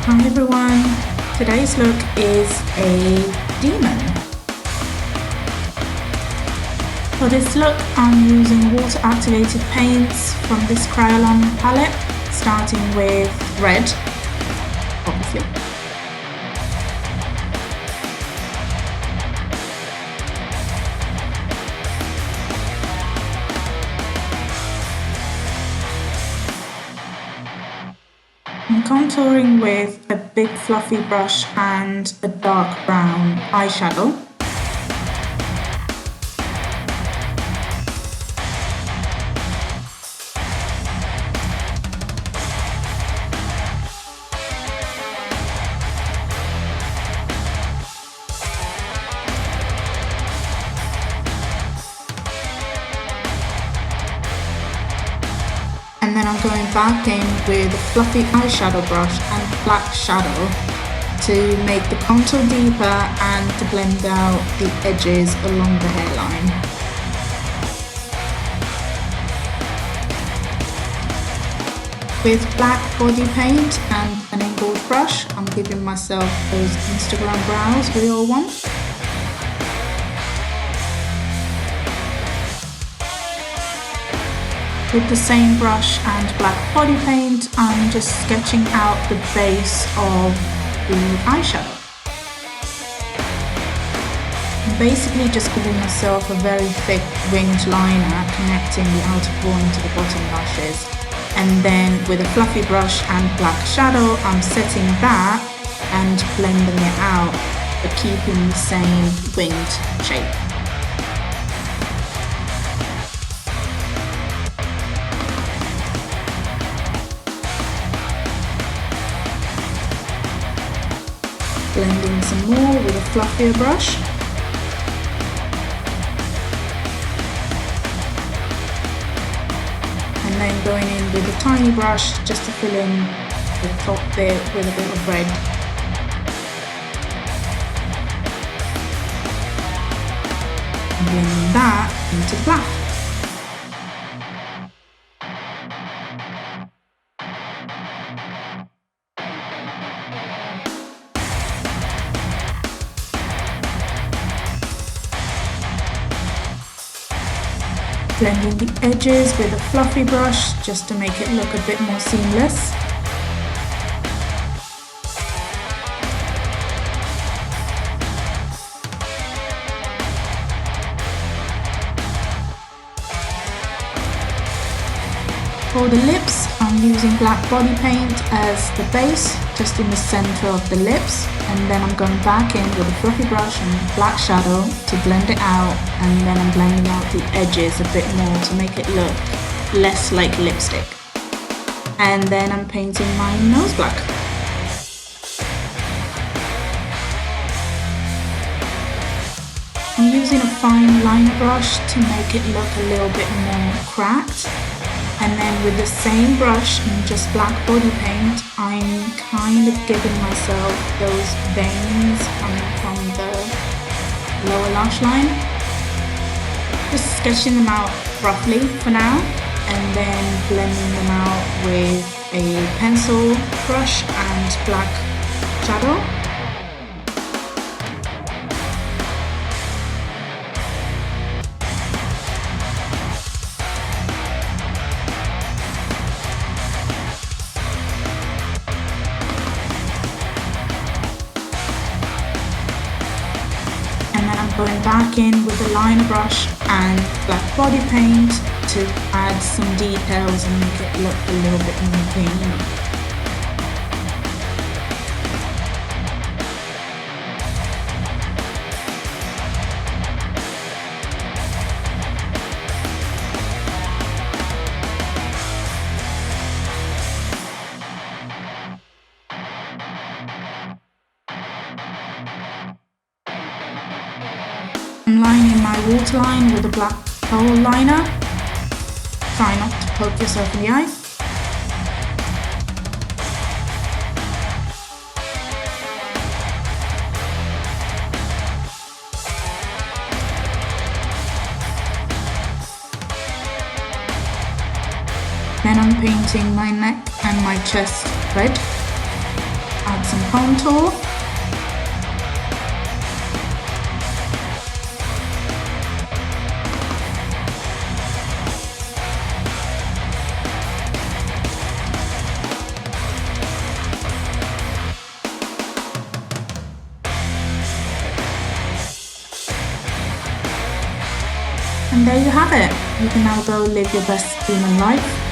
Hi everyone, today's look is a demon. For this look I'm using water activated paints from this Kryolan palette, starting with red, obviously. I'm contouring with a big fluffy brush and a dark brown eyeshadow. And then I'm going back in with a fluffy eyeshadow brush and black shadow to make the contour deeper and to blend out the edges along the hairline. With black body paint and an angled brush, I'm giving myself those Instagram brows we all want. With the same brush and black body paint, I'm just sketching out the base of the eyeshadow. I'm basically just giving myself a very thick winged liner connecting the outer corner to the bottom lashes. And then with a fluffy brush and black shadow, I'm setting that and blending it out, but keeping the same winged shape. Blending some more with a fluffier brush. And then going in with a tiny brush just to fill in the top bit with a bit of red. And blending that into black. Blending the edges with a fluffy brush just to make it look a bit more seamless. For the lips, I'm using black body paint as the base, just in the center of the lips, and then I'm going back in with a fluffy brush and black shadow to blend it out, and then I'm blending out the edges a bit more to make it look less like lipstick. And then I'm painting my nose black. I'm using a fine liner brush to make it look a little bit more cracked. And then with the same brush and just black body paint, I'm kind of giving myself those veins coming from the lower lash line. Just sketching them out roughly for now, and then blending them out with a pencil brush and black shadow. Going back in with a liner brush and black body paint to add some details and make it look a little bit more green. I'm lining my waterline with a black Kohl liner. Try not to poke yourself in the eye. Then I'm painting my neck and my chest red. add some contour. And there you have it. You can now go live your best human life.